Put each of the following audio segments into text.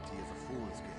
Humility is a fool's game.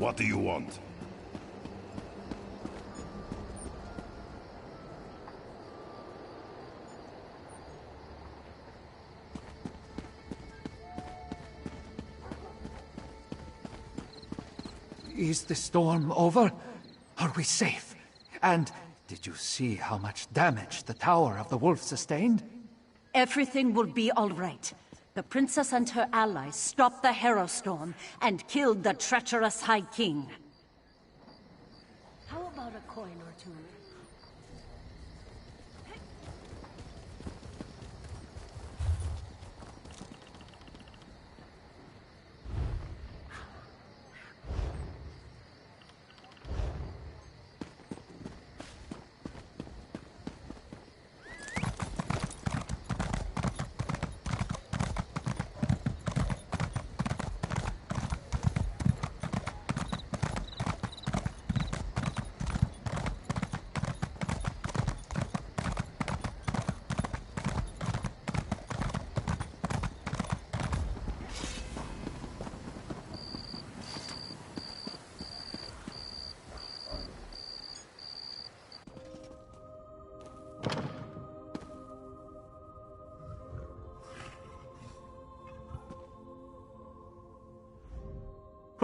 What do you want? Is the storm over? Are we safe? And did you see how much damage the Tower of the Wolf sustained? Everything will be all right. The princess and her allies stopped the Hero Storm and killed the treacherous High King. How about a coin or two?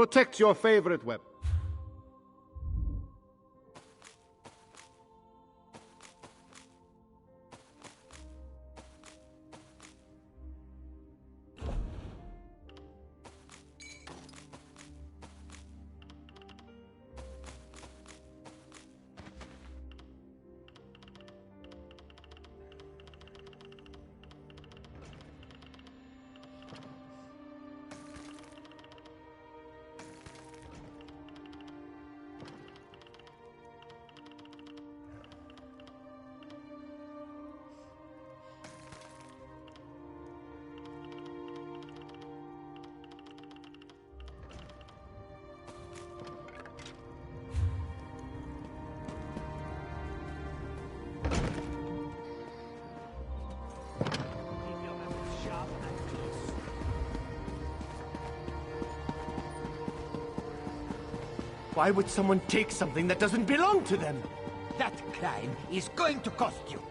Protect your favorite weapon. Why would someone take something that doesn't belong to them? That crime is going to cost you.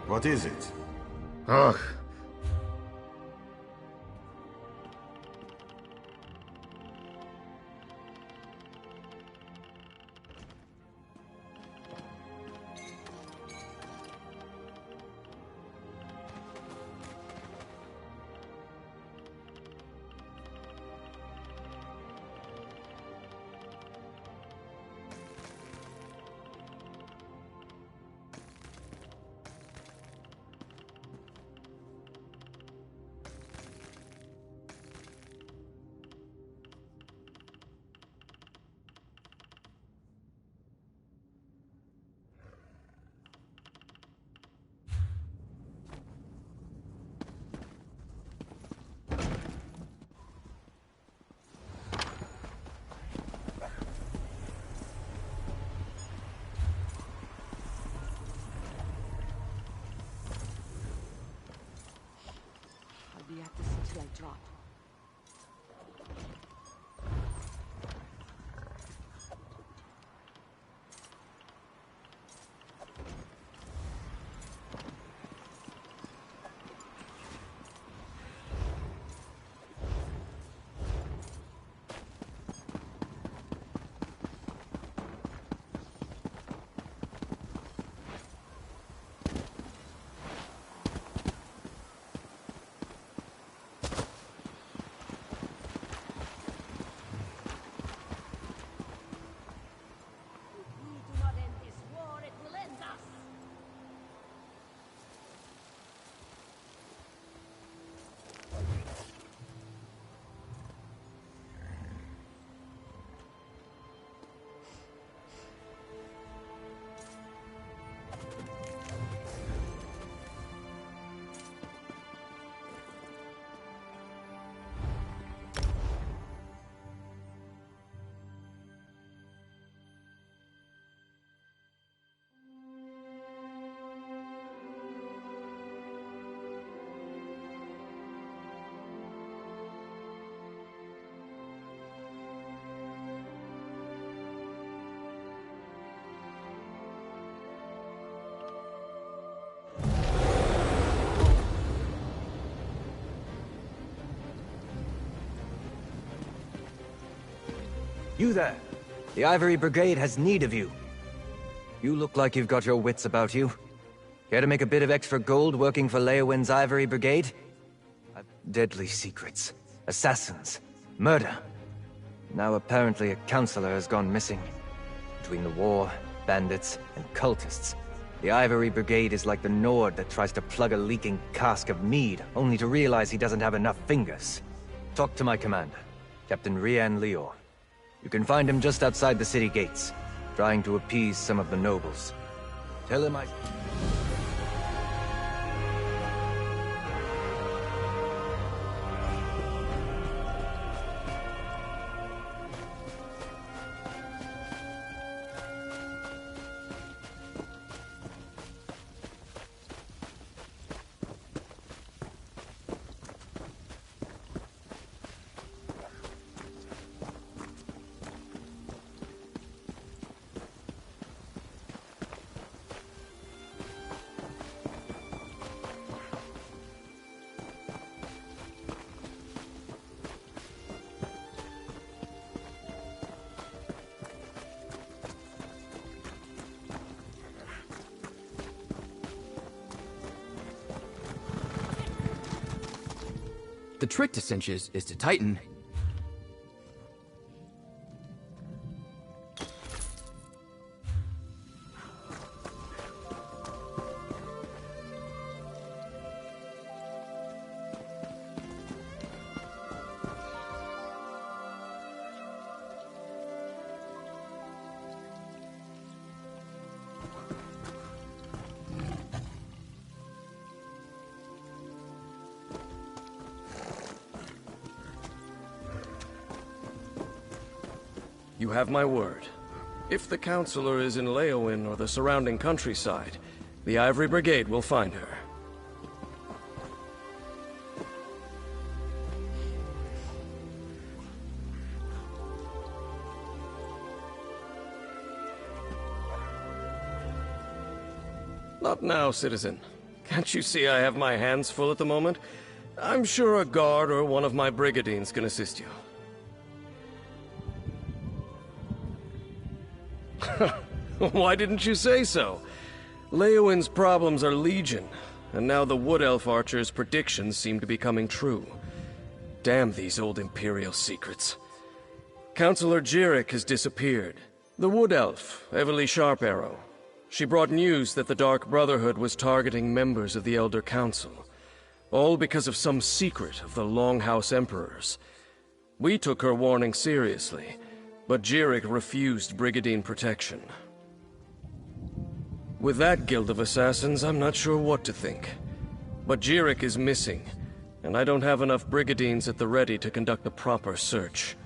What is it? Ugh. I'll be at this until I drop. You there! The Ivory Brigade has need of you. You look like you've got your wits about you. Care to make a bit of extra gold working for Leowin's Ivory Brigade? Deadly secrets, assassins, murder. Now apparently a counselor has gone missing. Between the war, bandits, and cultists, the Ivory Brigade is like the Nord that tries to plug a leaking cask of mead, only to realize he doesn't have enough fingers. Talk to my commander, Captain Rian Lior. You can find him just outside the city gates, trying to appease some of the nobles. Tell him I... The trick to cinches is to tighten. You have my word. If the counselor is in Leowin or the surrounding countryside, the Ivory Brigade will find her. Not now, citizen. Can't you see I have my hands full at the moment? I'm sure a guard or one of my brigadines can assist you. Why didn't you say so? Leowin's problems are legion, and now the Wood Elf Archer's predictions seem to be coming true. Damn these old Imperial secrets. Counselor Jirik has disappeared. The Wood Elf, Everly Sharparrow. She brought news that the Dark Brotherhood was targeting members of the Elder Council. All because of some secret of the Longhouse Emperors. We took her warning seriously, but Jirik refused Brigadine protection. With that guild of assassins, I'm not sure what to think. But Jirik is missing, and I don't have enough Brigadines at the ready to conduct the proper search.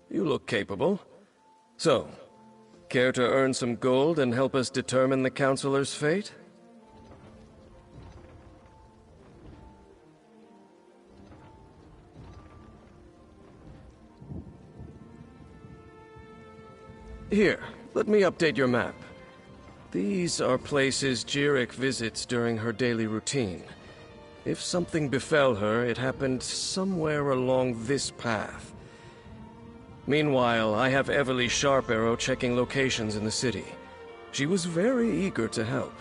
You look capable. So, care to earn some gold and help us determine the Counselor's fate? Here, let me update your map. These are places Jirik visits during her daily routine. If something befell her, it happened somewhere along this path. Meanwhile, I have Everly Sharparrow checking locations in the city. She was very eager to help.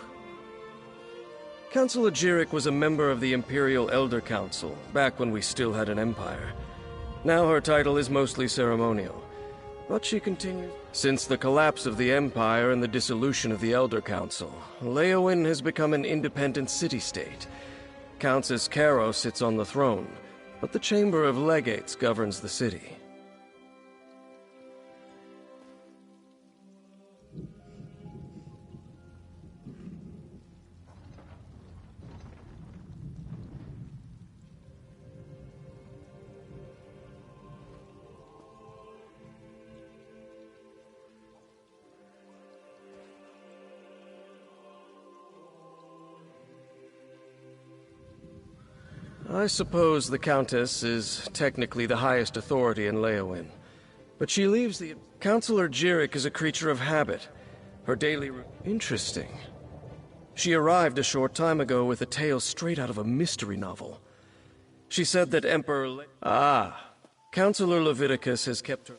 Counselor Jirik was a member of the Imperial Elder Council, back when we still had an empire. Now her title is mostly ceremonial. But she continues. Since the collapse of the Empire and the dissolution of the Elder Council, Leowin has become an independent city-state. Countess Caro sits on the throne, but the Chamber of Legates governs the city. I suppose the Countess is technically the highest authority in Leowin, but she leaves the... Counselor Jirik is a creature of habit. Her daily... Interesting. She arrived a short time ago with a tale straight out of a mystery novel. She said that Emperor... Counselor Leviticus has kept her...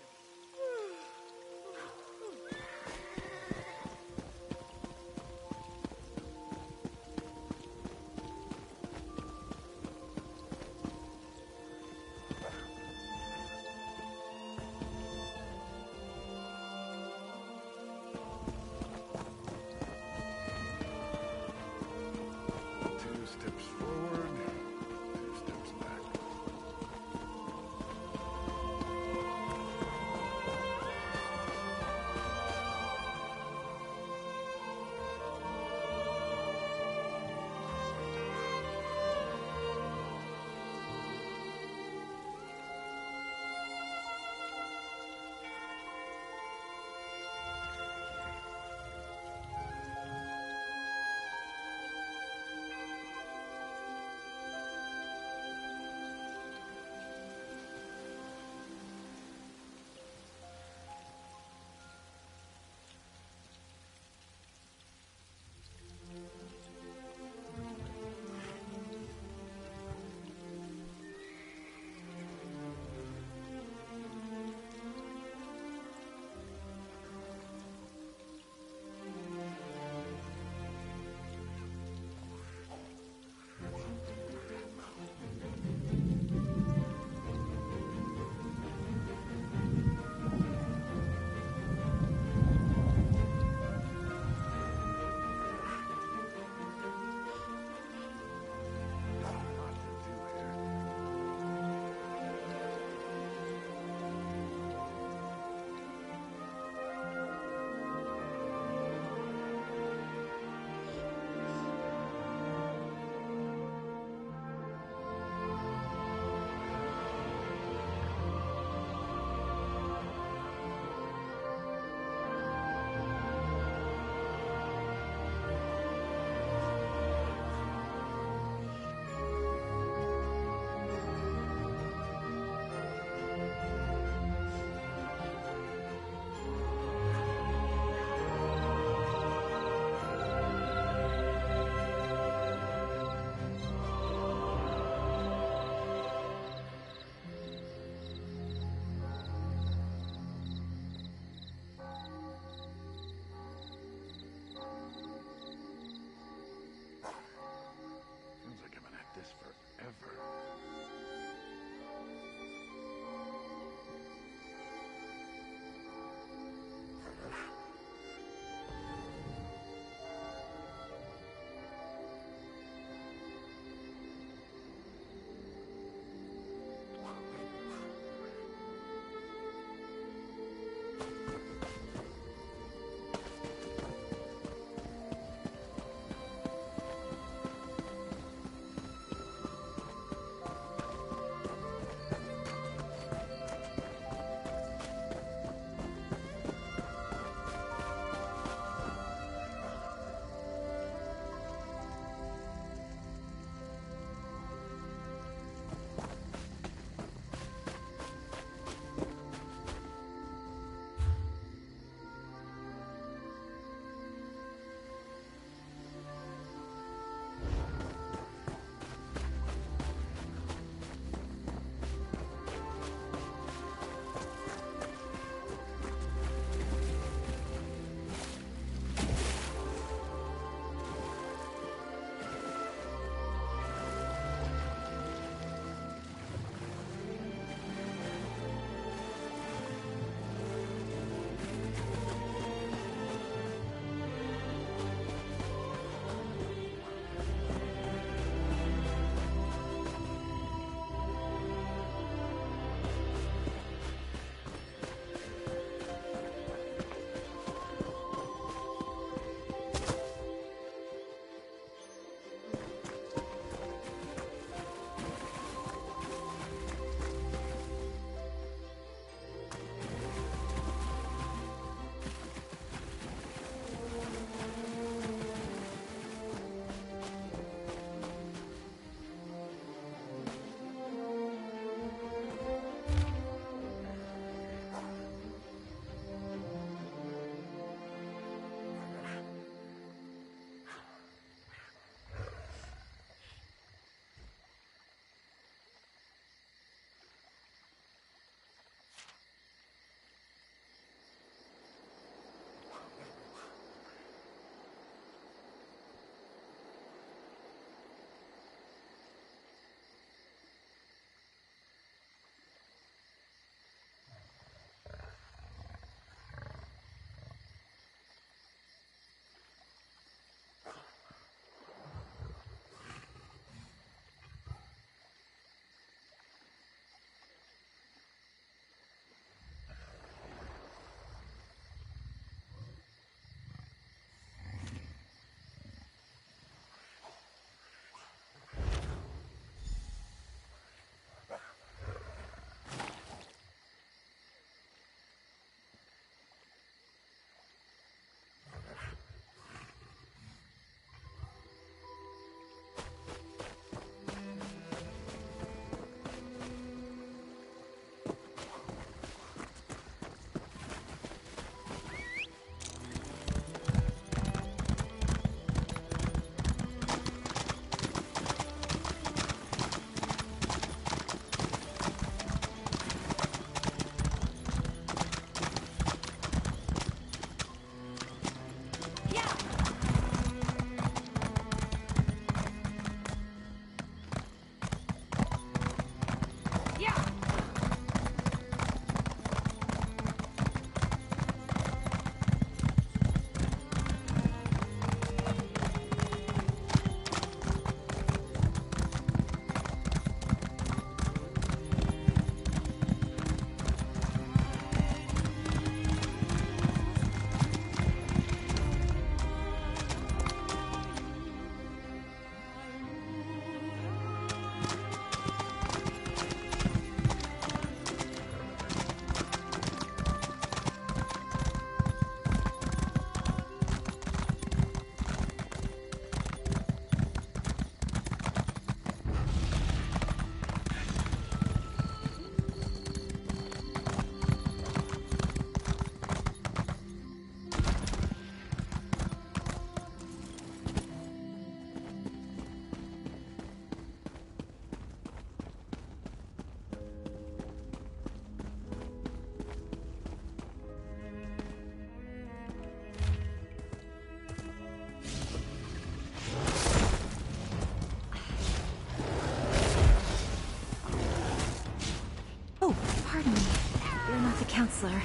frighten me. You're not the counselor.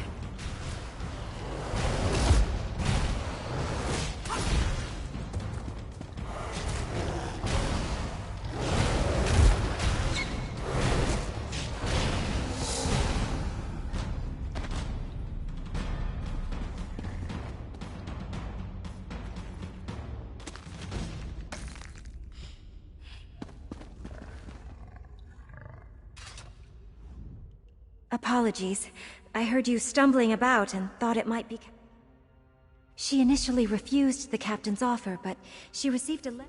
Apologies. I heard you stumbling about and thought it might be... She initially refused the captain's offer, but she received a letter...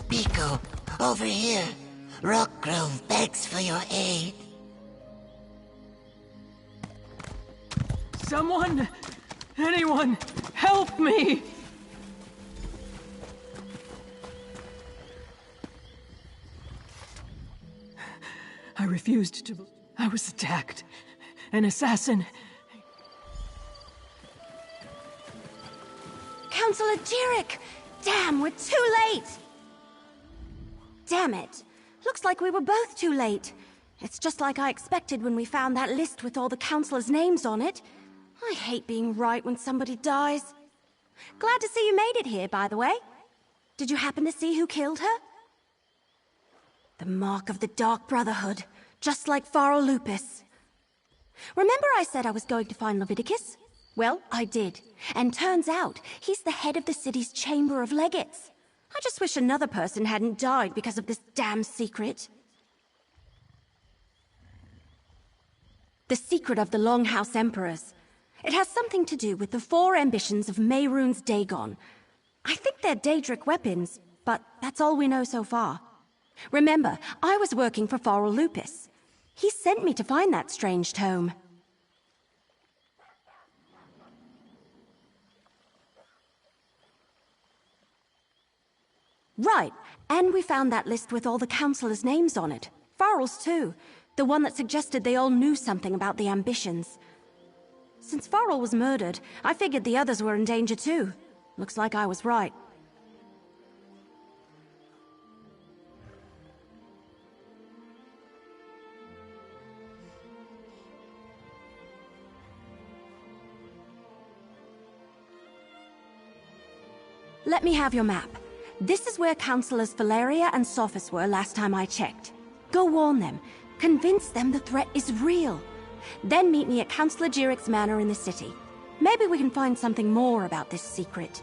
Pico, over here. Rockgrove begs for your aid. Someone! Anyone! Help me! I refused to... I was attacked. An assassin. Counselor Jirik! Damn, we're too late! Damn it. Looks like we were both too late. It's just like I expected when we found that list with all the counselors' names on it. I hate being right when somebody dies. Glad to see you made it here, by the way. Did you happen to see who killed her? The mark of the Dark Brotherhood, just like Pharrell Lupus. Remember I said I was going to find Leviticus? Well, I did. And turns out, he's the head of the city's Chamber of Legates. I just wish another person hadn't died because of this damn secret. The secret of the Longhouse Emperors. It has something to do with the 4 ambitions of Mehrunes Dagon. I think they're Daedric weapons, but that's all we know so far. Remember, I was working for Pharrell Lupus. He sent me to find that strange tome. Right, and we found that list with all the counselors' names on it. Pharrell's too. The one that suggested they all knew something about the ambitions. Since Pharrell was murdered, I figured the others were in danger too. Looks like I was right. Let me have your map. This is where Councillors Valeria and Sophis were last time I checked. Go warn them. Convince them the threat is real. Then meet me at Councillor Jiric's manor in the city. Maybe we can find something more about this secret.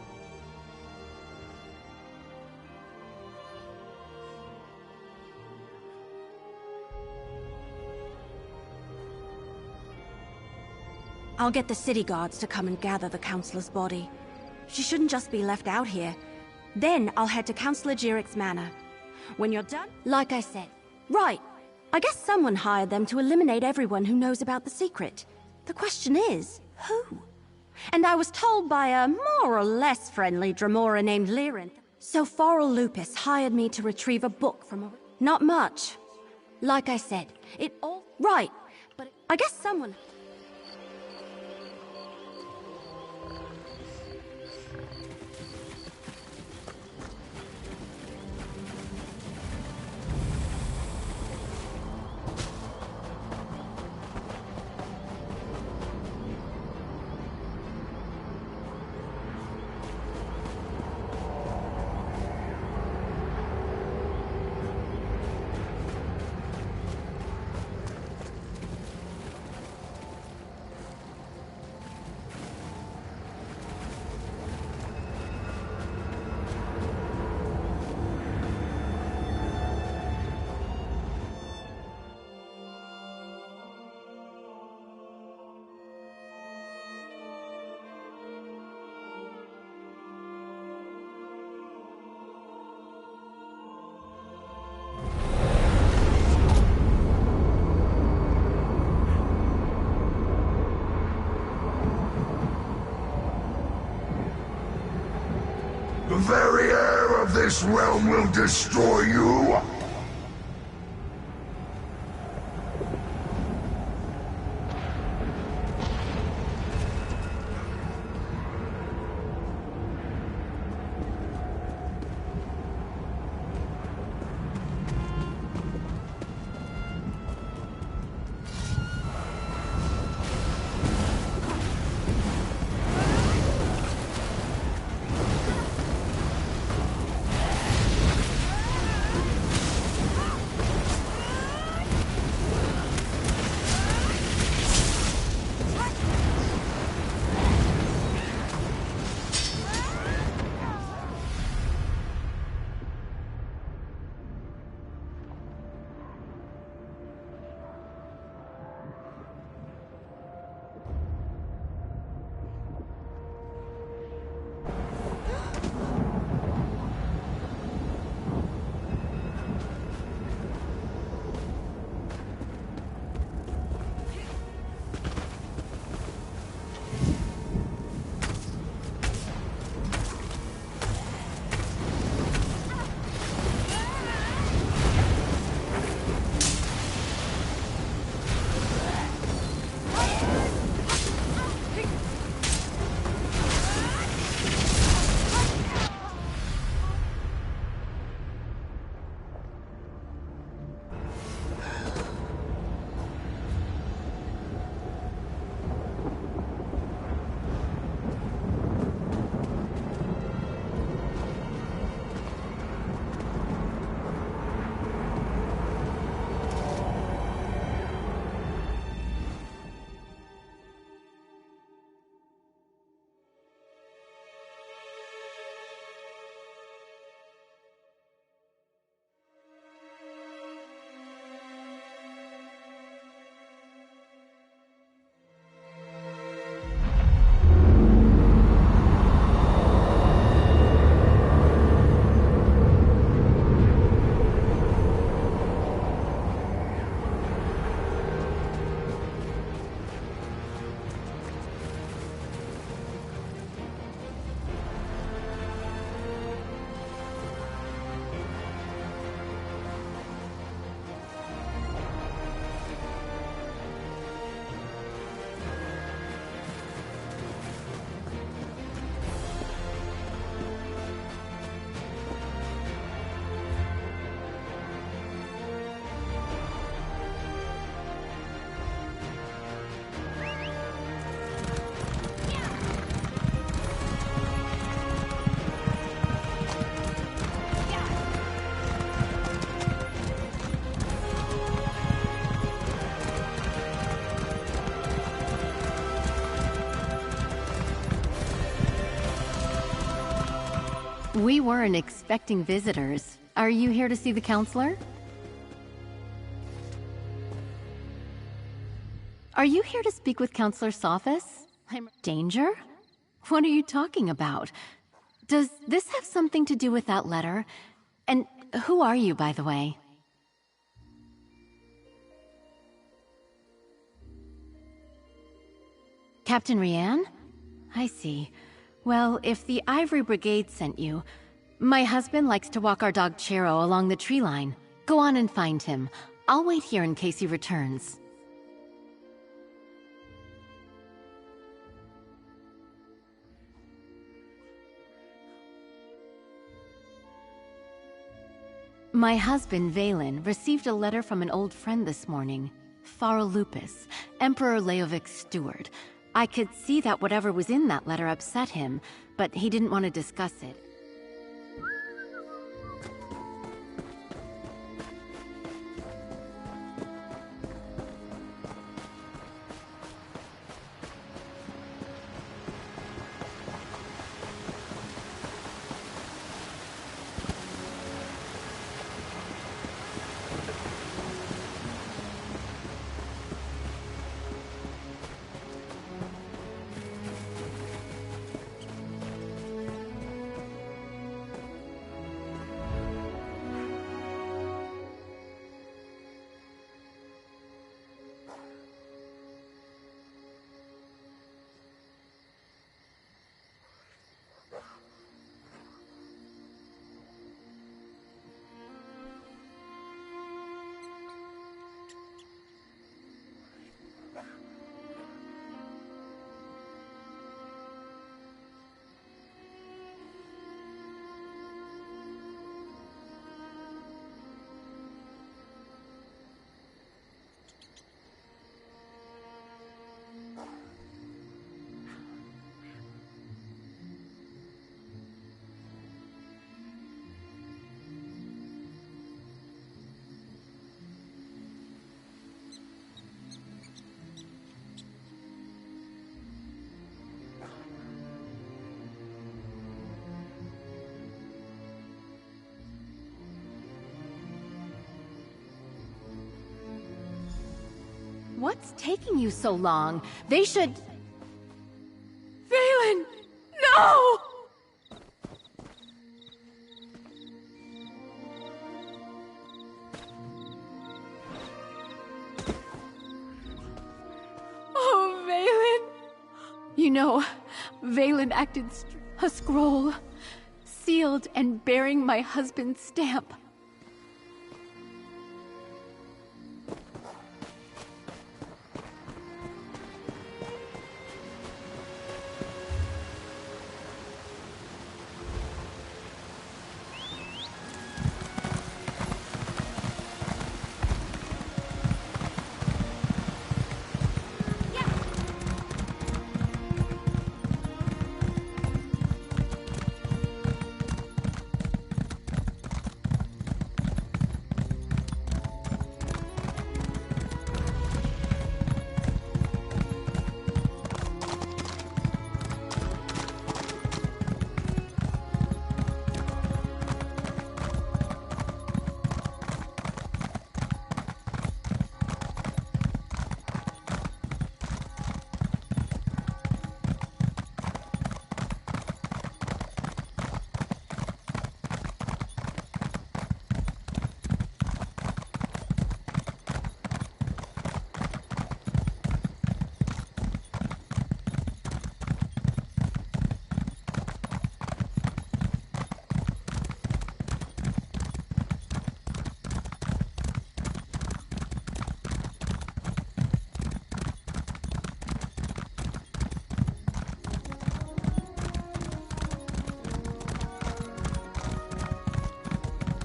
I'll get the city guards to come and gather the Councillor's body. She shouldn't just be left out here. Then I'll head to Councillor Jiric's manor. When you're done, like I said. Right. I guess someone hired them to eliminate everyone who knows about the secret. The question is, who? And I was told by a more or less friendly Dremora named Lyrin. So Foral Lupus hired me to retrieve a book from a... Not much. Like I said, it all... Right. But I guess someone... The very air of this realm will destroy you! We weren't expecting visitors. Are you here to see the counselor? Are you here to speak with Counselor Sophis? Danger? What are you talking about? Does this have something to do with that letter? And who are you, by the way? Captain Rianne? I see. Well, if the Ivory Brigade sent you, my husband likes to walk our dog Chero along the tree line. Go on and find him. I'll wait here in case he returns. My husband, Valen, received a letter from an old friend this morning. Faralupus, Emperor Leovic's steward. I could see that whatever was in that letter upset him, but he didn't want to discuss it. What's taking you so long? They should... Valen! No! Oh, Valen! You know, Valen acted a scroll, sealed and bearing my husband's stamp.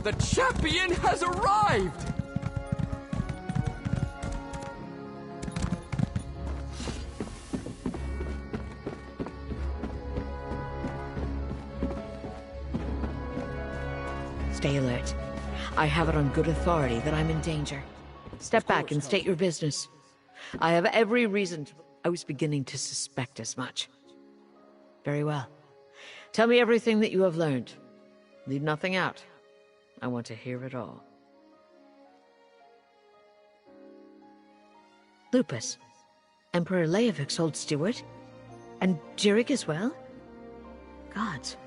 The champion has arrived! Stay alert. I have it on good authority that I'm in danger. Step back and state your business. I have every reason to... I was beginning to suspect as much. Very well. Tell me everything that you have learned. Leave nothing out. I want to hear it all. Lupus, Emperor Leovik's old steward? And Jirik as well? Gods,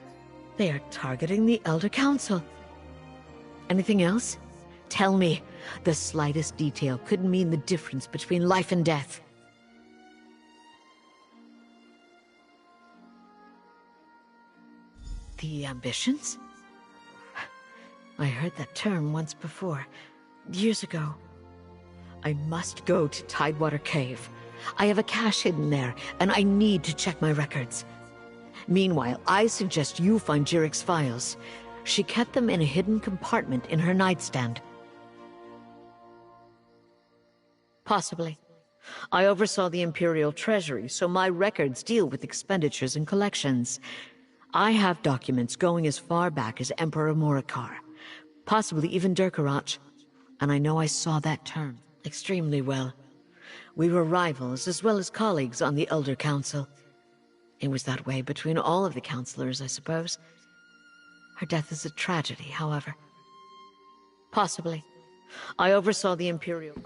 they are targeting the Elder Council. Anything else? Tell me. The slightest detail could mean the difference between life and death. The ambitions? I heard that term once before, years ago. I must go to Tidewater Cave. I have a cache hidden there, and I need to check my records. Meanwhile, I suggest you find Jirik's files. She kept them in a hidden compartment in her nightstand. Possibly. I oversaw the Imperial Treasury, so my records deal with expenditures and collections. I have documents going as far back as Emperor Morikar, possibly even Durkarach, and I know I saw that term extremely well. We were rivals as well as colleagues on the Elder Council. It was that way between all of the counselors, I suppose. Her death is a tragedy, however. Possibly. I oversaw the Imperial...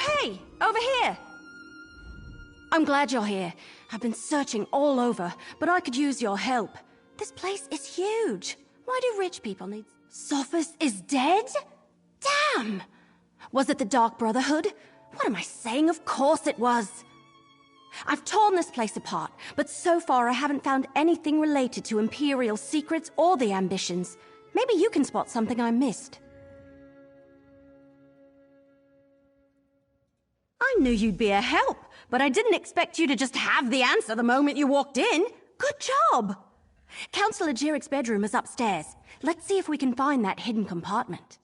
hey! Over here! I'm glad you're here. I've been searching all over, but I could use your help. This place is huge. Why do rich people need... Sophus is dead? Damn! Was it the Dark Brotherhood? What am I saying? Of course it was. I've torn this place apart, but so far I haven't found anything related to Imperial secrets or the ambitions. Maybe you can spot something I missed. I knew you'd be a help, but I didn't expect you to just have the answer the moment you walked in. Good job! Councillor Jiric's bedroom is upstairs. Let's see if we can find that hidden compartment.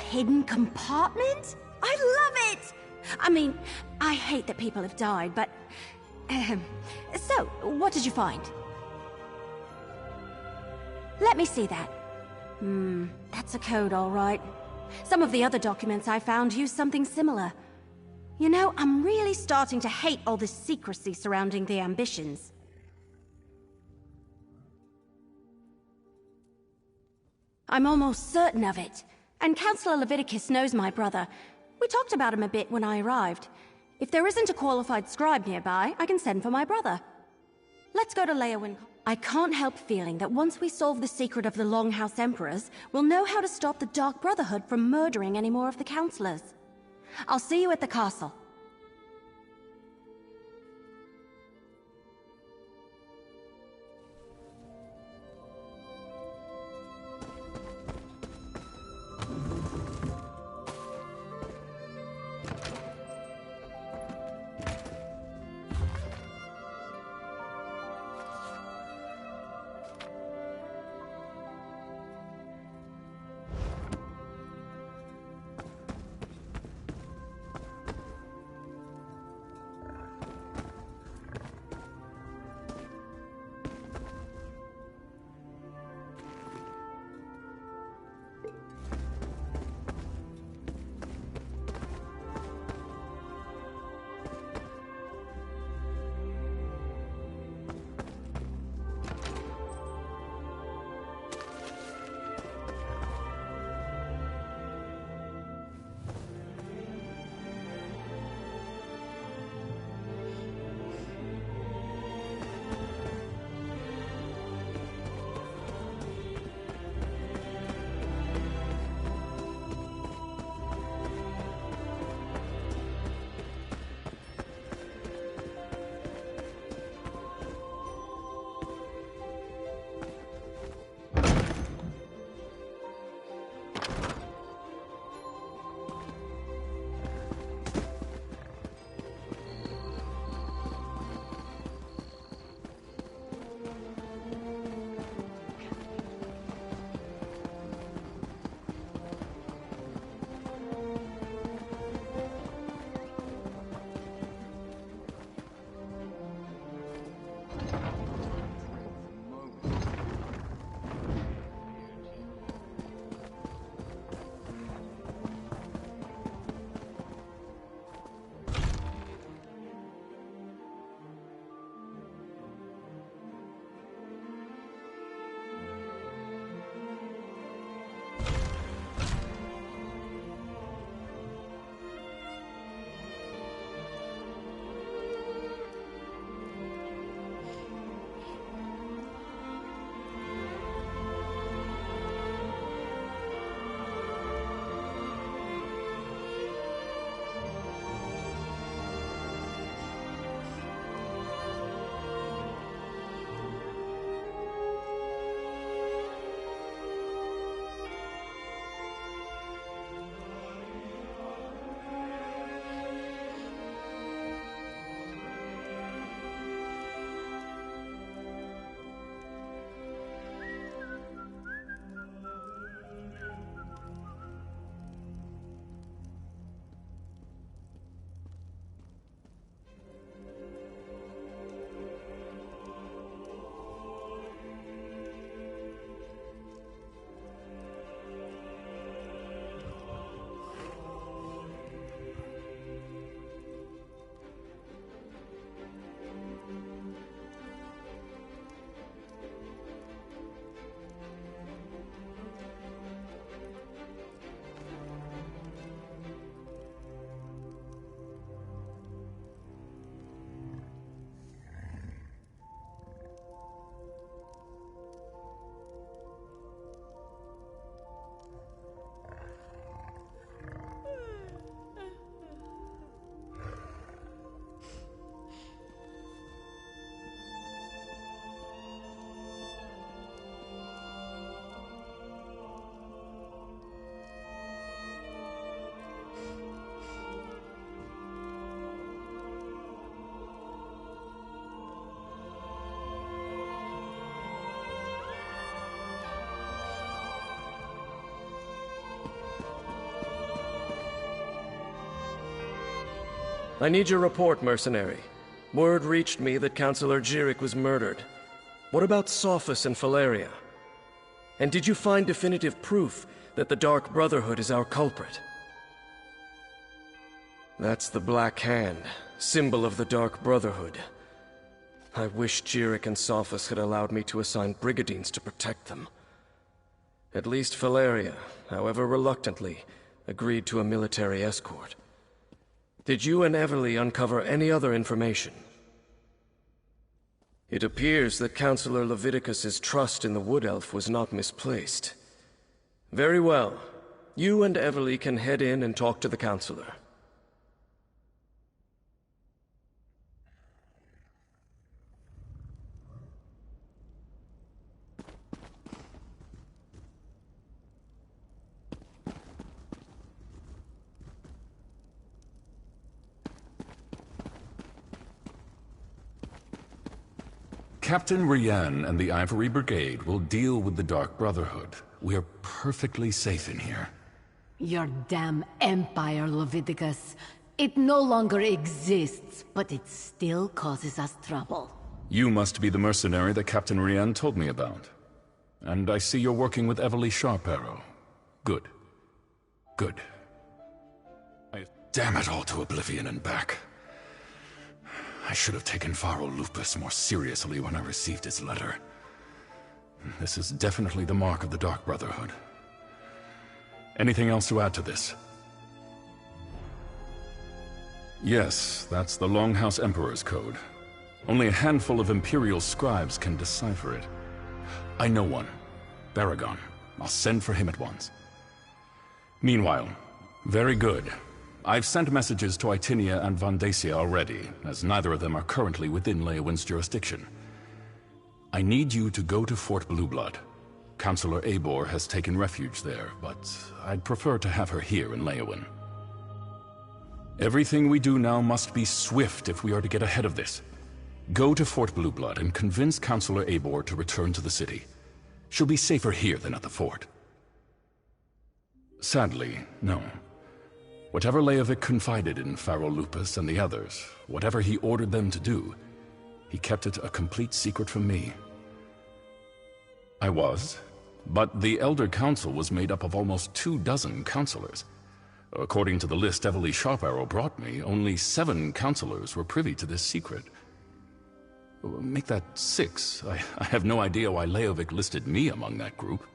Hidden compartment? I love it! I mean, I hate that people have died, but... So, what did you find? Let me see that. That's a code, all right. Some of the other documents I found use something similar. You know, I'm really starting to hate all this secrecy surrounding the ambitions. I'm almost certain of it. And Councillor Leviticus knows my brother. We talked about him a bit when I arrived. If there isn't a qualified scribe nearby, I can send for my brother. Let's go to Leowin. I can't help feeling that once we solve the secret of the Longhouse Emperors, we'll know how to stop the Dark Brotherhood from murdering any more of the councillors. I'll see you at the castle. I need your report, mercenary. Word reached me that Councillor Jirik was murdered. What about Sophus and Valeria? And did you find definitive proof that the Dark Brotherhood is our culprit? That's the Black Hand, symbol of the Dark Brotherhood. I wish Jirik and Sophus had allowed me to assign brigadines to protect them. At least Valeria, however reluctantly, agreed to a military escort. Did you and Everly uncover any other information? It appears that Councillor Leviticus's trust in the Wood Elf was not misplaced. Very well. You and Everly can head in and talk to the Councillor. Captain Rian and the Ivory Brigade will deal with the Dark Brotherhood. We are perfectly safe in here. Your damn empire, Leviticus. It no longer exists, but it still causes us trouble. You must be the mercenary that Captain Rian told me about. And I see you're working with Everly Sharparrow. Good. Good. Damn it all to oblivion and back. I should have taken Faro Lupus more seriously when I received his letter. This is definitely the mark of the Dark Brotherhood. Anything else to add to this? Yes, that's the Longhouse Emperor's code. Only a handful of Imperial scribes can decipher it. I know one. Baragon. I'll send for him at once. Meanwhile, very good. I've sent messages to Itinia and Vandacia already, as neither of them are currently within Leowin's jurisdiction. I need you to go to Fort Blueblood. Councillor Eivor has taken refuge there, but I'd prefer to have her here in Leowin. Everything we do now must be swift if we are to get ahead of this. Go to Fort Blueblood and convince Councillor Eivor to return to the city. She'll be safer here than at the fort. Sadly, no. Whatever Leovic confided in Faro Lupus and the others, whatever he ordered them to do, he kept it a complete secret from me. I was, but the Elder Council was made up of almost 24 councillors. According to the list Everly Sharparrow brought me, only 7 councillors were privy to this secret. Make that 6. I have no idea why Leovic listed me among that group.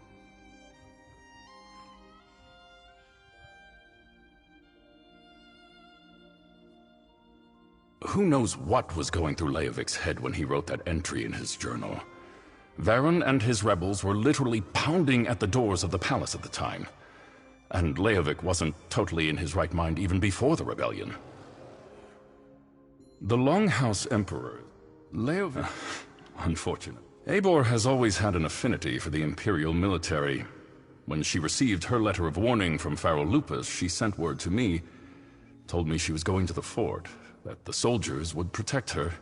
Who knows what was going through Leovic's head when he wrote that entry in his journal? Varen and his rebels were literally pounding at the doors of the palace at the time. And Leovic wasn't totally in his right mind even before the rebellion. The Longhouse Emperor, Leovic... Unfortunate. Eivor has always had an affinity for the Imperial military. When she received her letter of warning from Faro Lupus, she sent word to me, told me she was going to the fort, that the soldiers would protect her.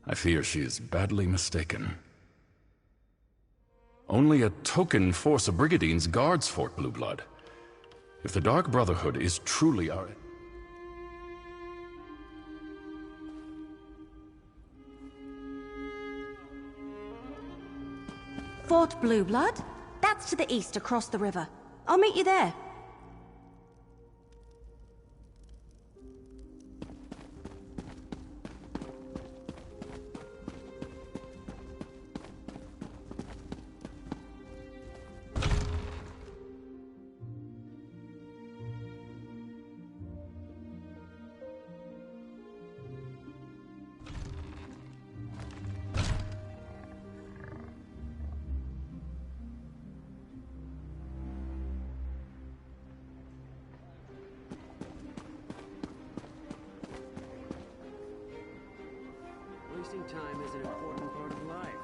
I fear she is badly mistaken. Only a token force of brigadines guards Fort Blueblood. If the Dark Brotherhood is truly our... Fort Blueblood? That's to the east across the river. I'll meet you there. Wasting time is an important part of life.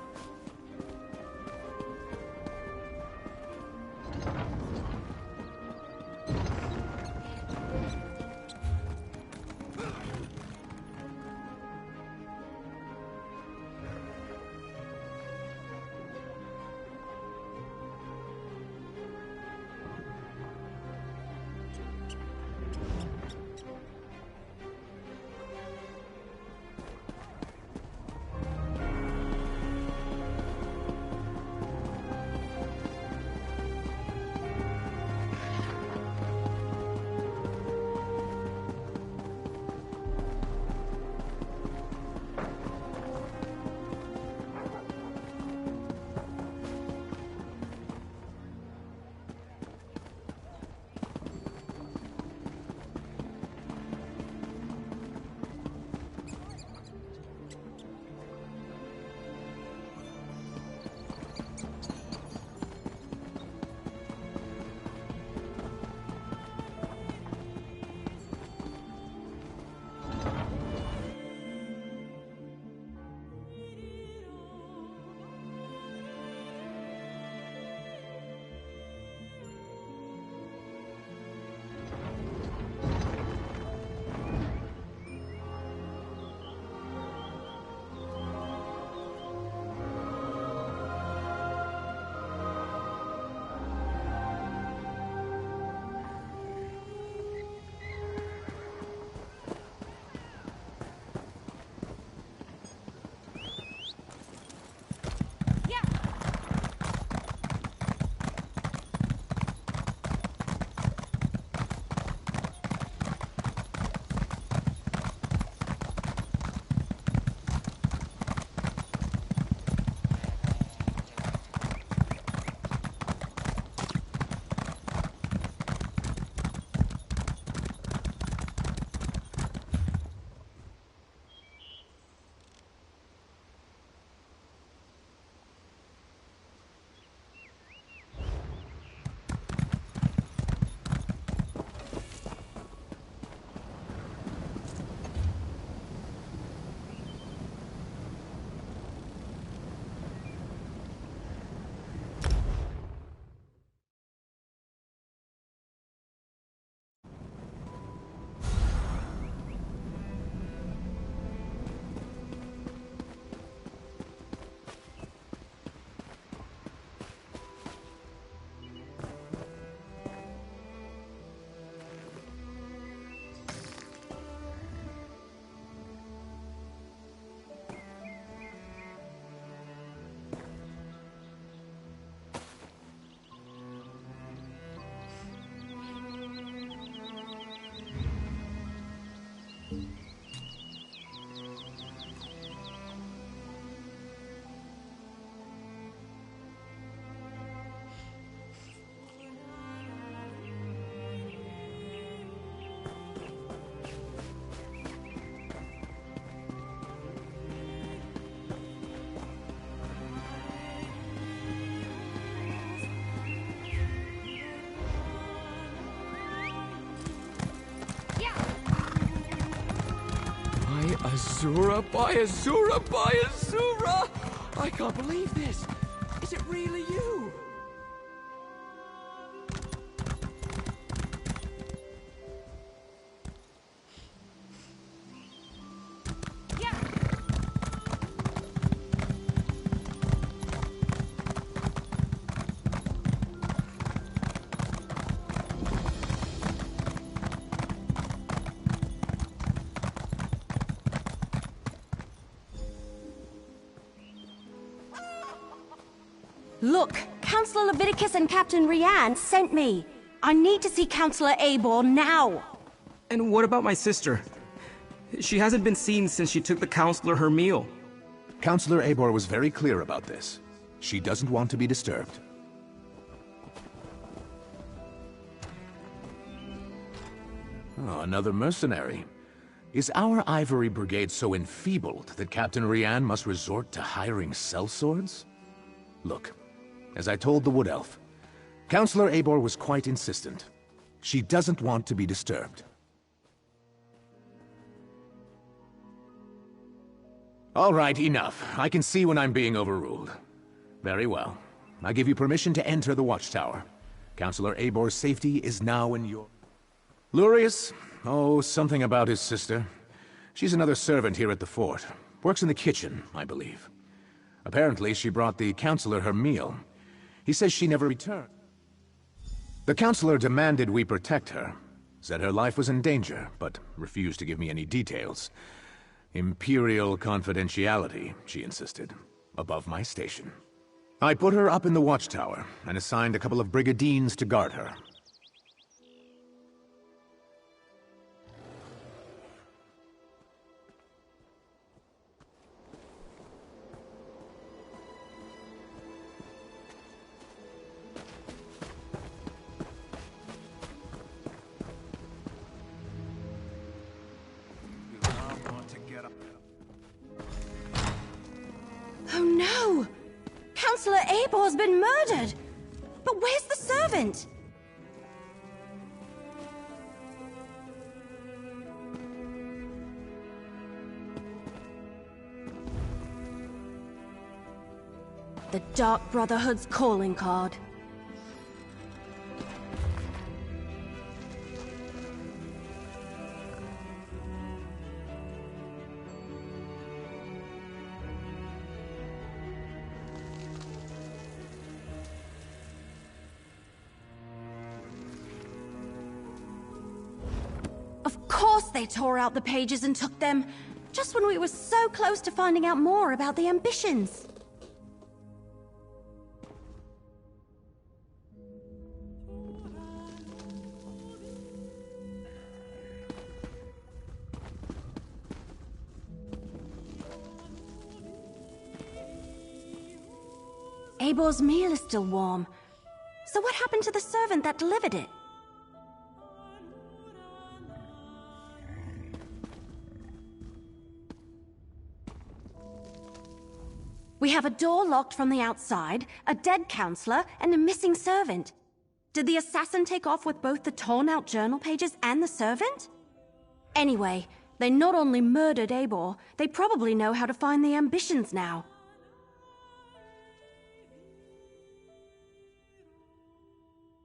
Azura by Azura by Azura! I can't believe this! Is it really you? Look, Counselor Leviticus and Captain Rianne sent me. I need to see Counselor Abor now. And what about my sister? She hasn't been seen since she took the Counselor her meal. Counselor Abor was very clear about this. She doesn't want to be disturbed. Oh, another mercenary. Is our Ivory Brigade so enfeebled that Captain Rianne must resort to hiring sellswords? Look, as I told the Wood Elf, Counselor Abor was quite insistent. She doesn't want to be disturbed. All right, enough. I can see when I'm being overruled. Very well. I give you permission to enter the watchtower. Counselor Abor's safety is now in your... Lurius? Oh, something about his sister. She's another servant here at the fort. Works in the kitchen, I believe. Apparently, she brought the Counselor her meal. He says she never returned. The Counselor demanded we protect her. Said her life was in danger, but refused to give me any details. Imperial confidentiality, she insisted, above my station. I put her up in the watchtower, and assigned a couple of brigandines to guard her. Oh no! Counselor Abor's been murdered! But where's the servant? The Dark Brotherhood's calling card. Of course they tore out the pages and took them, just when we were so close to finding out more about the ambitions. Abor's meal is still warm. So what happened to the servant that delivered it? We have a door locked from the outside, a dead counselor, and a missing servant. Did the assassin take off with both the torn-out journal pages and the servant? Anyway, they not only murdered Abor, they probably know how to find the ambitions now.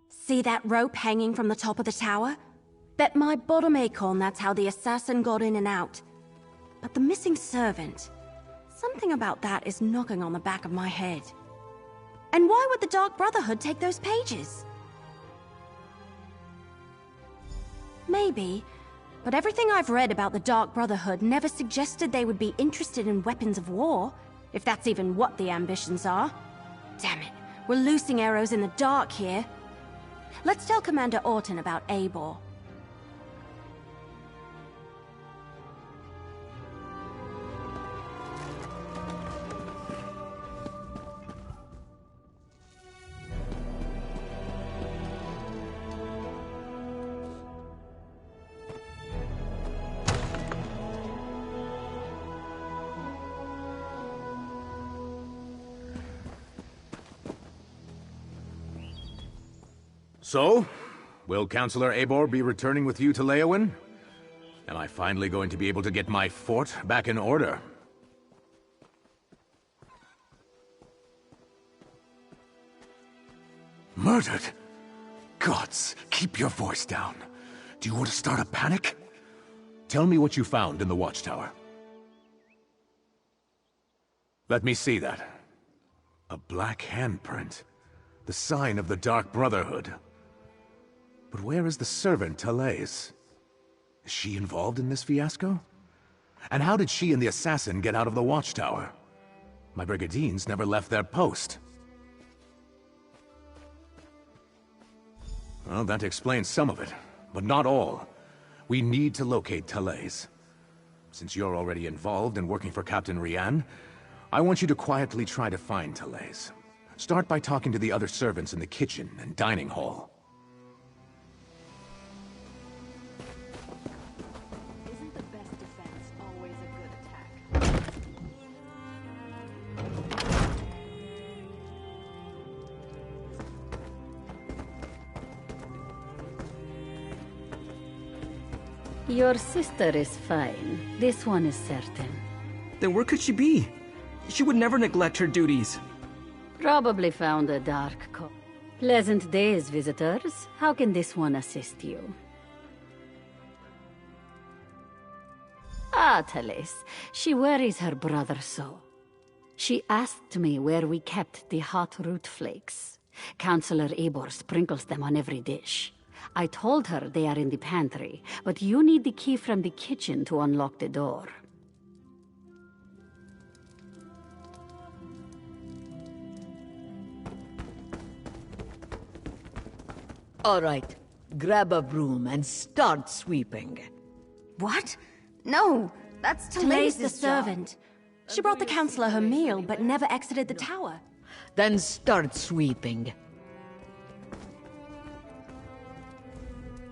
See that rope hanging from the top of the tower? Bet my bottom acorn that's how the assassin got in and out. But the missing servant... something about that is knocking on the back of my head. And why would the Dark Brotherhood take those pages? Maybe, but everything I've read about the Dark Brotherhood never suggested they would be interested in weapons of war, if that's even what the ambitions are. Damn it, we're loosing arrows in the dark here. Let's tell Commander Orton about Abor. So, will Counselor Abor be returning with you to Leowyn? Am I finally going to be able to get my fort back in order? Murdered? Gods, keep your voice down. Do you want to start a panic? Tell me what you found in the watchtower. Let me see that. A black handprint. The sign of the Dark Brotherhood. But where is the servant, Thales? Is she involved in this fiasco? And how did she and the assassin get out of the watchtower? My brigandines never left their post. Well, that explains some of it, but not all. We need to locate Thales. Since you're already involved and working for Captain Rian, I want you to quietly try to find Thales. Start by talking to the other servants in the kitchen and dining hall. Isn't the best defense always a good attack? Your sister is fine. This one is certain. Then where could she be? She would never neglect her duties. Probably found a dark cove. Pleasant days, visitors. How can this one assist you? Ah, Thales. She worries her brother so. She asked me where we kept the hot root flakes. Counselor Eibor sprinkles them on every dish. I told her they are in the pantry, but you need the key from the kitchen to unlock the door. All right, grab a broom and start sweeping. What? No, that's Thales the Thales' job. servant. She brought the counselor her meal, but never exited the tower. Then start sweeping.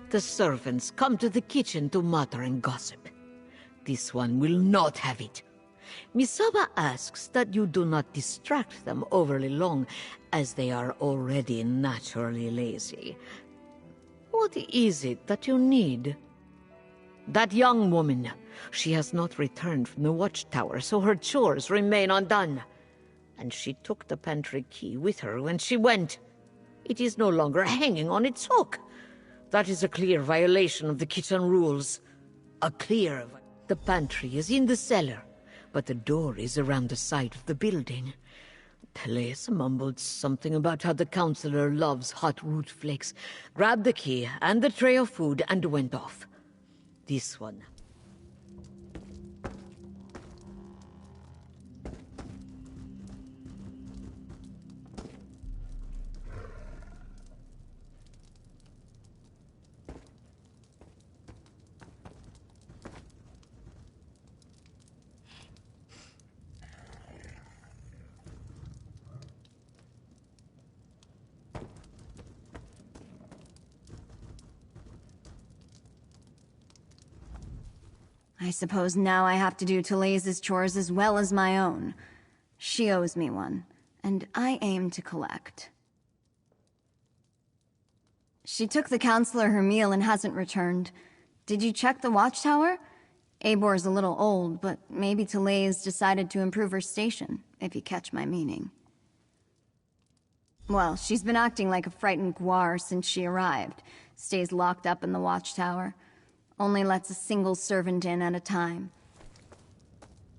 The servants come to the kitchen to mutter and gossip. This one will not have it. Misaba asks that you do not distract them overly long, as they are already naturally lazy. What is it that you need? That young woman. She has not returned from the watchtower, so her chores remain undone. And she took the pantry key with her when she went. It is no longer hanging on its hook. That is a clear violation of the kitchen rules. The pantry is in the cellar, but the door is around the side of the building. Thales mumbled something about how the counselor loves hot root flakes, grabbed the key and the tray of food and went off. This one. I suppose now I have to do Thales' chores as well as my own. She owes me one, and I aim to collect. She took the counselor her meal and hasn't returned. Did you check the watchtower? Eibor's a little old, but maybe Thales decided to improve her station, if you catch my meaning. Well, she's been acting like a frightened guar since she arrived. Stays locked up in the watchtower. Only lets a single servant in at a time.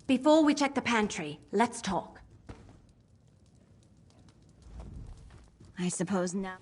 Before we check the pantry, let's talk. I suppose now...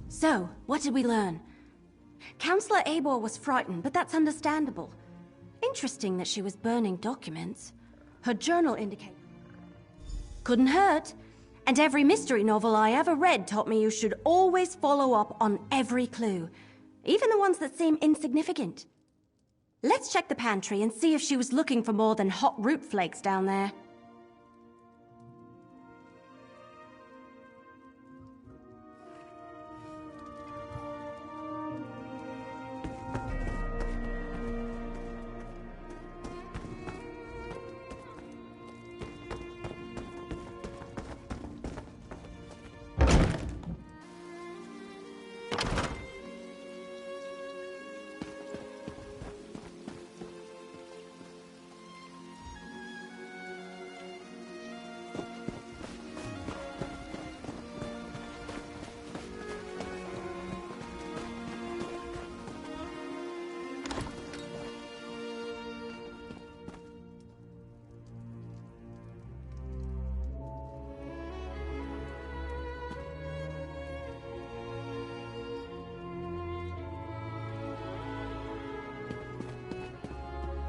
So, what did we learn? Counselor Eibor was frightened, but that's understandable. In Interesting that she was burning documents. Her journal indicates. Couldn't hurt. And every mystery novel I ever read taught me you should always follow up on every clue, even the ones that seem insignificant. Let's check the pantry and see if she was looking for more than hot root flakes down there.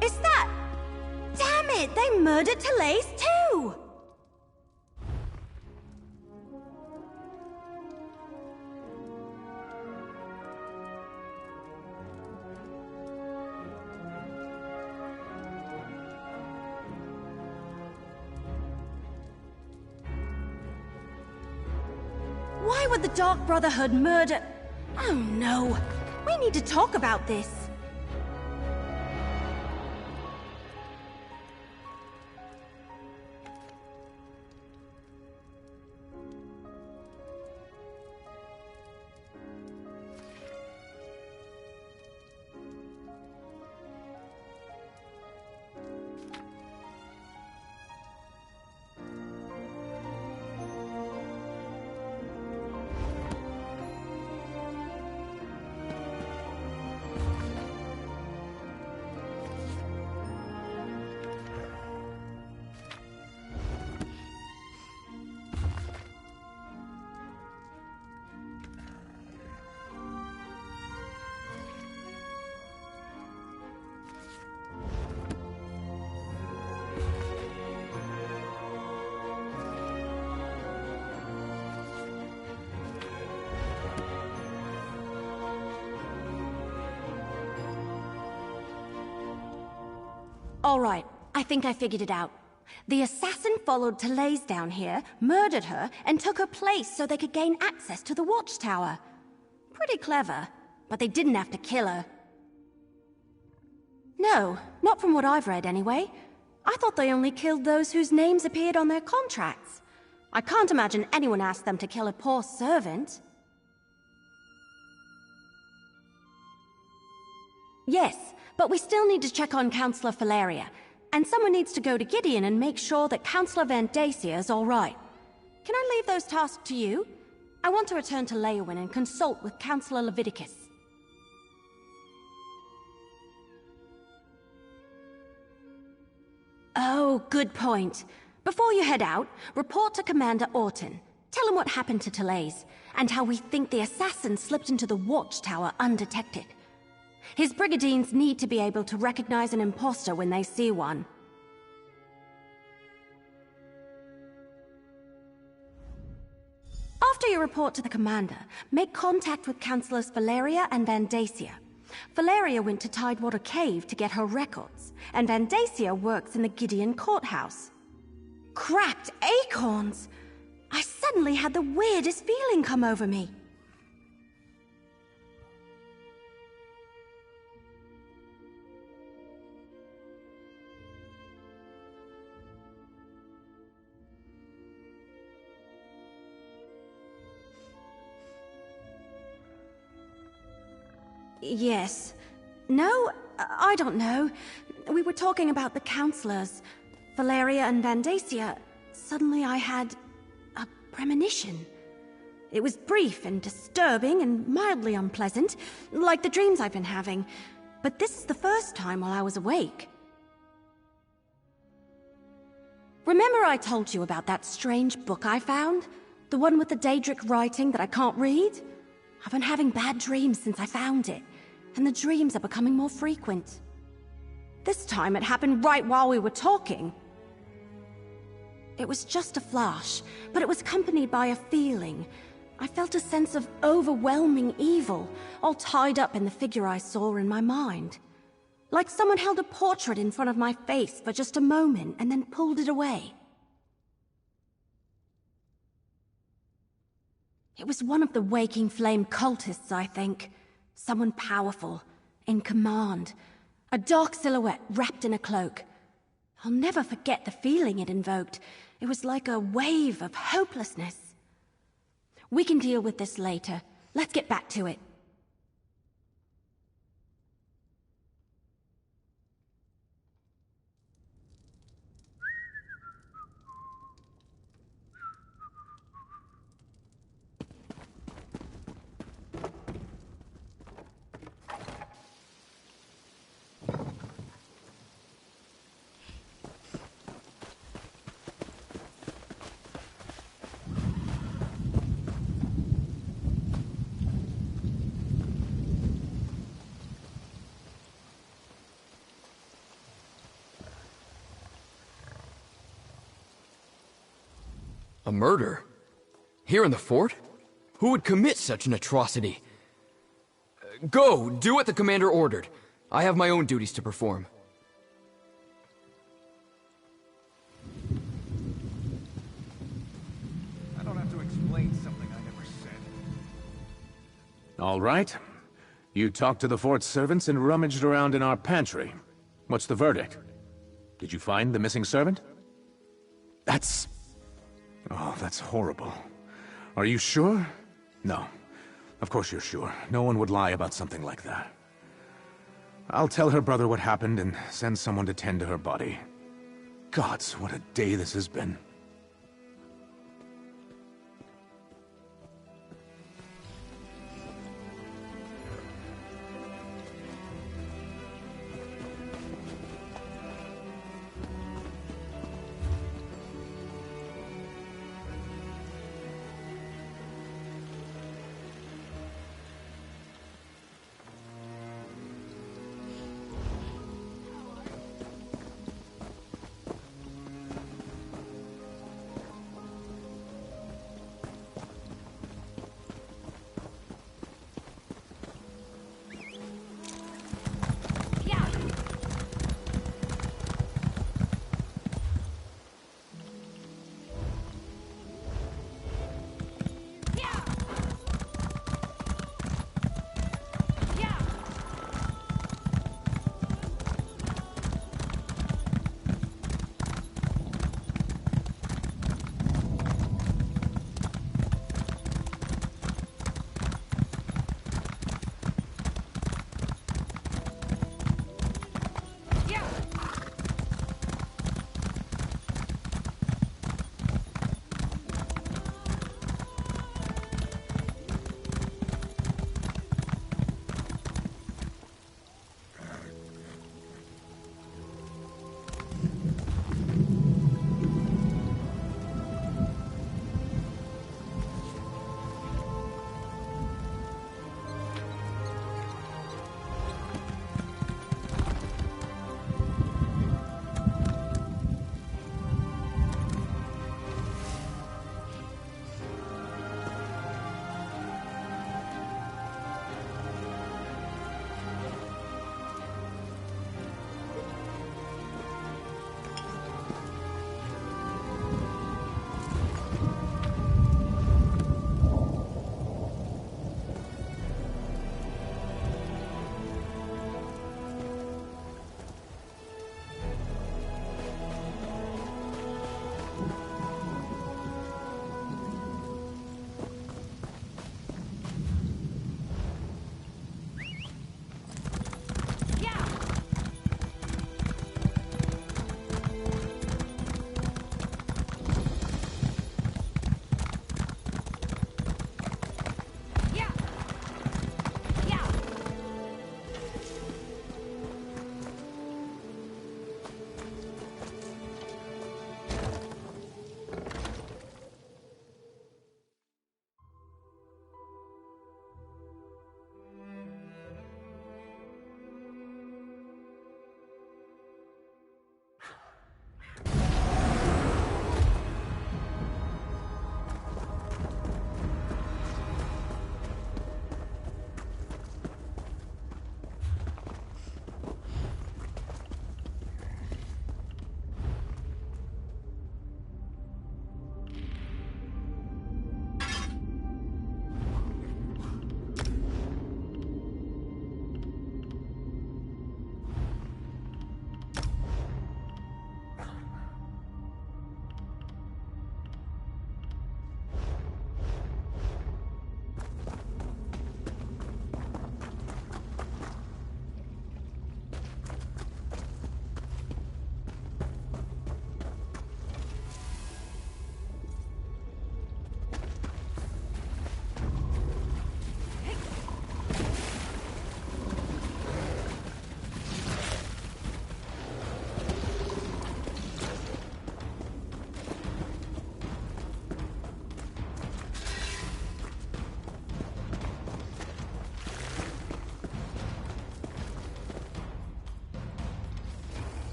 Is that... Damn it! They murdered Therese too! Why would the Dark Brotherhood murder... Oh no! We need to talk about this. All right, I think I figured it out. The assassin followed Therese down here, murdered her, and took her place so they could gain access to the watchtower. Pretty clever, but they didn't have to kill her. No, not from what I've read anyway. I thought they only killed those whose names appeared on their contracts. I can't imagine anyone asked them to kill a poor servant. Yes, but we still need to check on Councillor Valeria, and someone needs to go to Gideon and make sure that Councillor Van Dacia is all right. Can I leave those tasks to you? I want to return to Leowin and consult with Councillor Leviticus. Oh, good point. Before you head out, report to Commander Orton. Tell him what happened to Therese, and how we think the assassin slipped into the watchtower undetected. His brigadiers need to be able to recognize an imposter when they see one. After you report to the commander, make contact with Councillors Valeria and Van Dacia. Valeria went to Tidewater Cave to get her records, and Van Dacia works in the Gideon courthouse. Cracked acorns! I suddenly had the weirdest feeling come over me. Yes. No, I don't know. We were talking about the counselors, Valeria and Van Dacia. Suddenly I had a premonition. It was brief and disturbing and mildly unpleasant, like the dreams I've been having. But this is the first time while I was awake. Remember I told you about that strange book I found? The one with the Daedric writing that I can't read? I've been having bad dreams since I found it, and the dreams are becoming more frequent. This time it happened right while we were talking. It was just a flash, but it was accompanied by a feeling. I felt a sense of overwhelming evil, all tied up in the figure I saw in my mind. Like someone held a portrait in front of my face for just a moment and then pulled it away. It was one of the Waking Flame cultists, I think. Someone powerful, in command. A dark silhouette wrapped in a cloak. I'll never forget the feeling it invoked. It was like a wave of hopelessness. We can deal with this later. Let's get back to it. A murder? Here in the fort? Who would commit such an atrocity? Go! Do what the commander ordered. I have my own duties to perform. I don't have to explain something I never said. All right. You talked to the fort's servants and rummaged around in our pantry. What's the verdict? Did you find the missing servant? Oh, that's horrible. Are you sure? No. Of course you're sure. No one would lie about something like that. I'll tell her brother what happened and send someone to tend to her body. Gods, what a day this has been.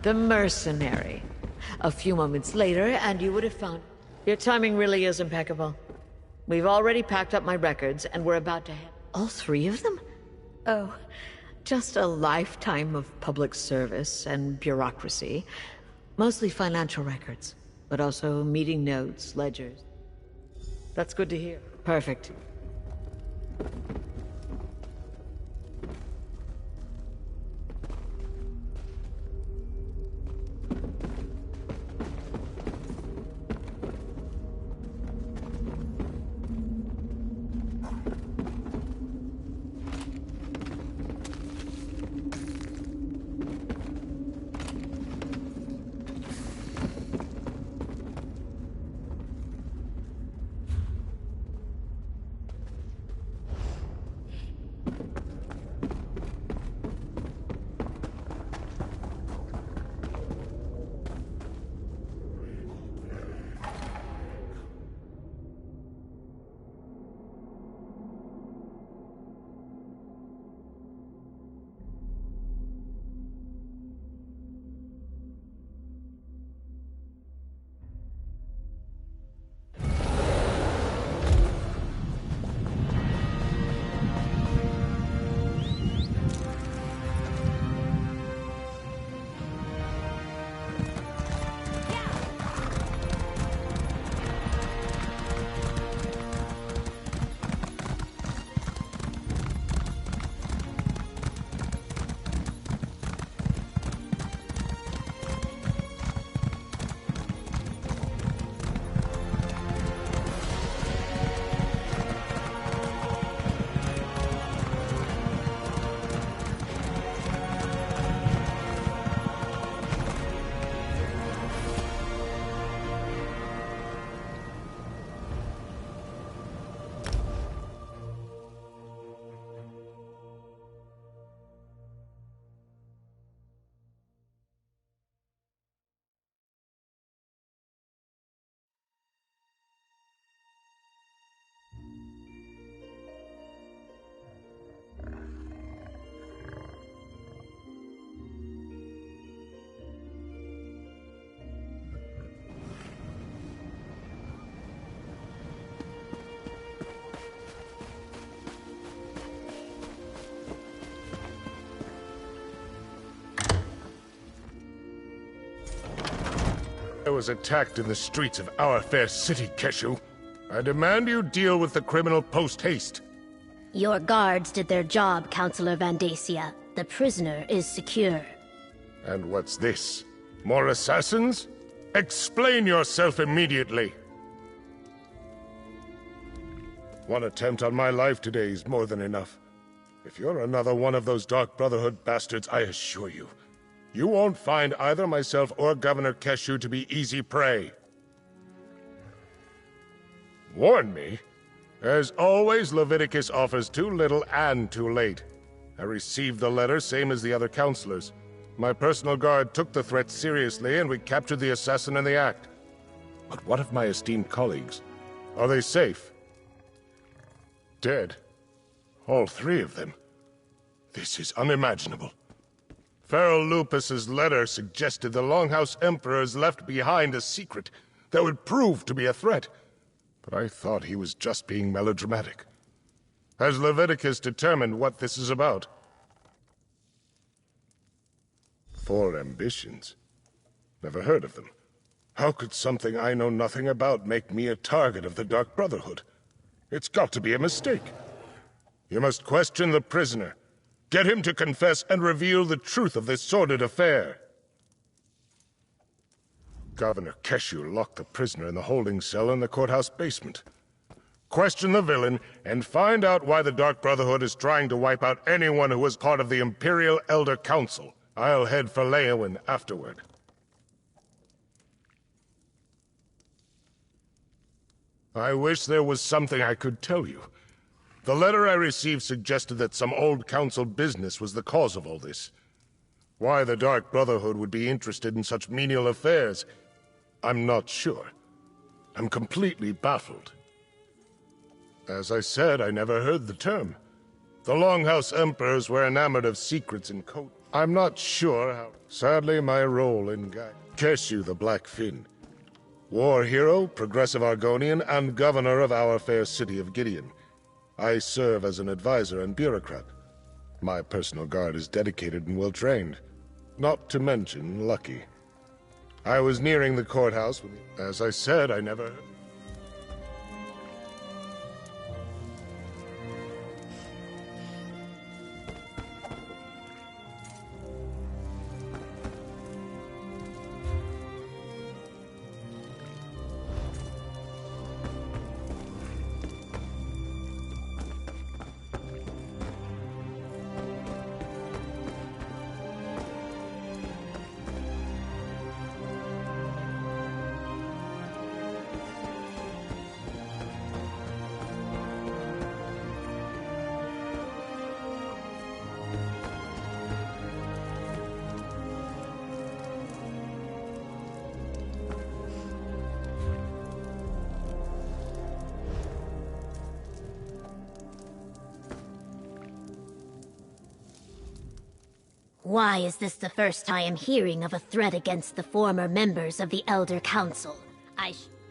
the mercenary. A few moments later, and you would have found... Your timing really is impeccable. We've already packed up my records, and we're about to head... All three of them? Oh, just a lifetime of public service and bureaucracy. Mostly financial records, but also meeting notes, ledgers. That's good to hear. Perfect. I was attacked in the streets of our fair city, Keshu. I demand you deal with the criminal post-haste. Your guards did their job, Counselor Vandacia. The prisoner is secure. And what's this? More assassins? Explain yourself immediately. One attempt on my life today is more than enough. If you're another one of those Dark Brotherhood bastards, I assure you, you won't find either myself or Governor Keshu to be easy prey. Warn me? As always, Leviticus offers too little and too late. I received the letter, same as the other counselors. My personal guard took the threat seriously, and we captured the assassin in the act. But what of my esteemed colleagues? Are they safe? Dead? All three of them? This is unimaginable. Pharaoh Lupus's letter suggested the Longhouse Emperors left behind a secret that would prove to be a threat. But I thought he was just being melodramatic. Has Leviticus determined what this is about? 4 ambitions. Never heard of them. How could something I know nothing about make me a target of the Dark Brotherhood? It's got to be a mistake. You must question the prisoner. Get him to confess and reveal the truth of this sordid affair. Governor Keshu locked the prisoner in the holding cell in the courthouse basement. Question the villain and find out why the Dark Brotherhood is trying to wipe out anyone who was part of the Imperial Elder Council. I'll head for Leowin afterward. I wish there was something I could tell you. The letter I received suggested that some old council business was the cause of all this. Why the Dark Brotherhood would be interested in such menial affairs, I'm not sure. I'm completely baffled. As I said, I never heard the term. The Longhouse Emperors were enamored of secrets and code. I'm not sure how... Sadly, my role in Keshu the Black Fin. War hero, progressive Argonian, and governor of our fair city of Gideon. I serve as an advisor and bureaucrat. My personal guard is dedicated and well-trained. Not to mention lucky. I was nearing the courthouse when, as I said, I never... Why is this the first I am hearing of a threat against the former members of the Elder Council?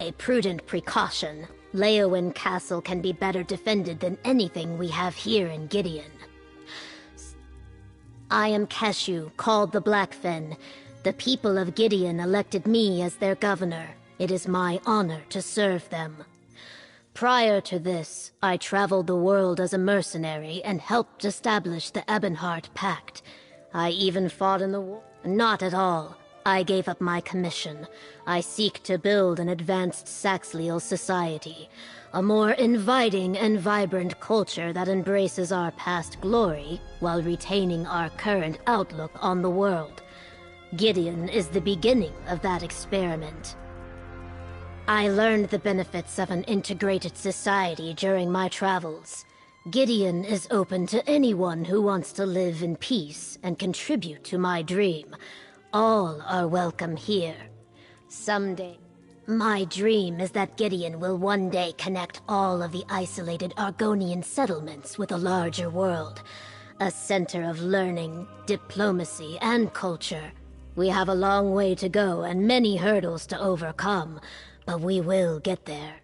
A prudent precaution. Leowen Castle can be better defended than anything we have here in Gideon. I am Keshu, called the Blackfen. The people of Gideon elected me as their governor. It is my honor to serve them. Prior to this, I traveled the world as a mercenary and helped establish the Ebonheart Pact. I even fought in the war. Not at all. I gave up my commission. I seek to build an advanced Saxleal society. A more inviting and vibrant culture that embraces our past glory while retaining our current outlook on the world. Gideon is the beginning of that experiment. I learned the benefits of an integrated society during my travels. Gideon is open to anyone who wants to live in peace and contribute to my dream. All are welcome here. Someday, my dream is that Gideon will one day connect all of the isolated Argonian settlements with a larger world. A center of learning, diplomacy, and culture. We have a long way to go and many hurdles to overcome, but we will get there.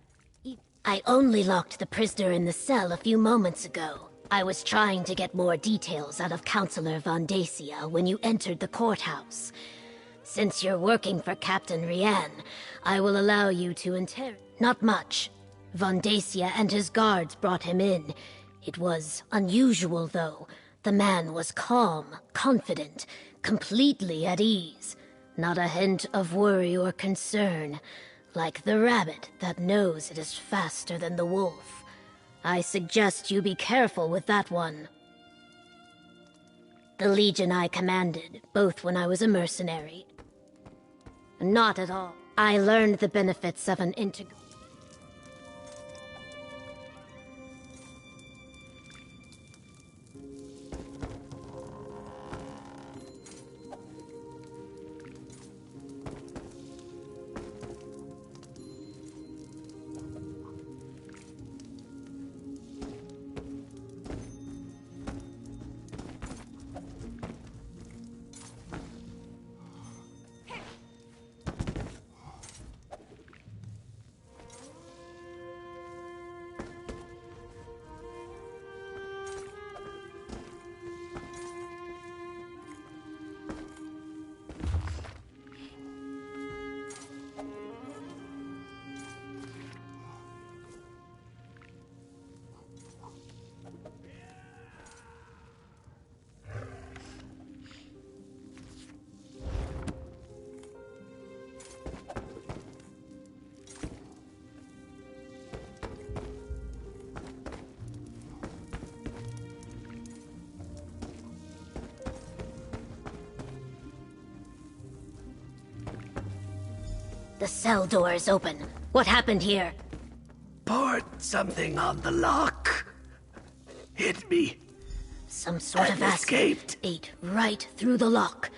I only locked the prisoner in the cell a few moments ago. I was trying to get more details out of Counselor Vandacia when you entered the courthouse. Since you're working for Captain Rian, I will allow you to interrogate. Not much. Vandacia and his guards brought him in. It was unusual, though. The man was calm, confident, completely at ease. Not a hint of worry or concern. Like the rabbit that knows it is faster than the wolf. I suggest you be careful with that one. The Legion I commanded, both when I was a mercenary. Not at all. I learned the benefits of an integral... The cell door is open. What happened here? Poured something on the lock. Hit me. Some sort of escaped. acid ate right through the lock.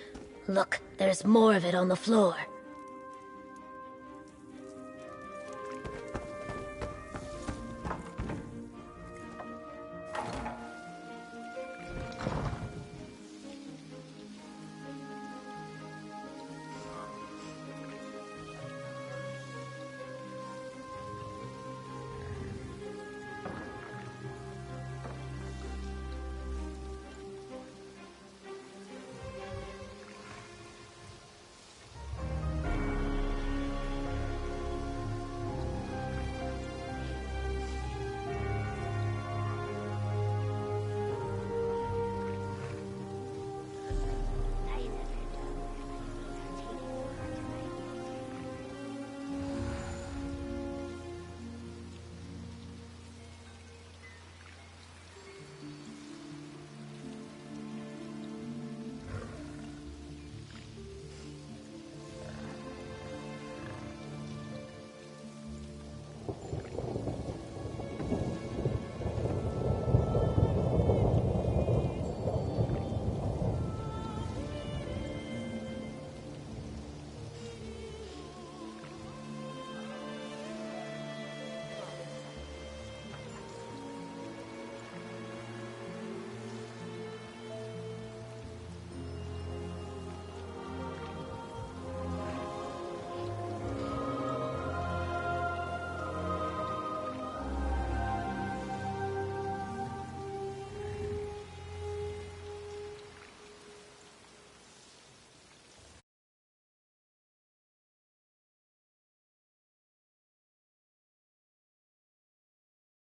Look, there's more of it on the floor.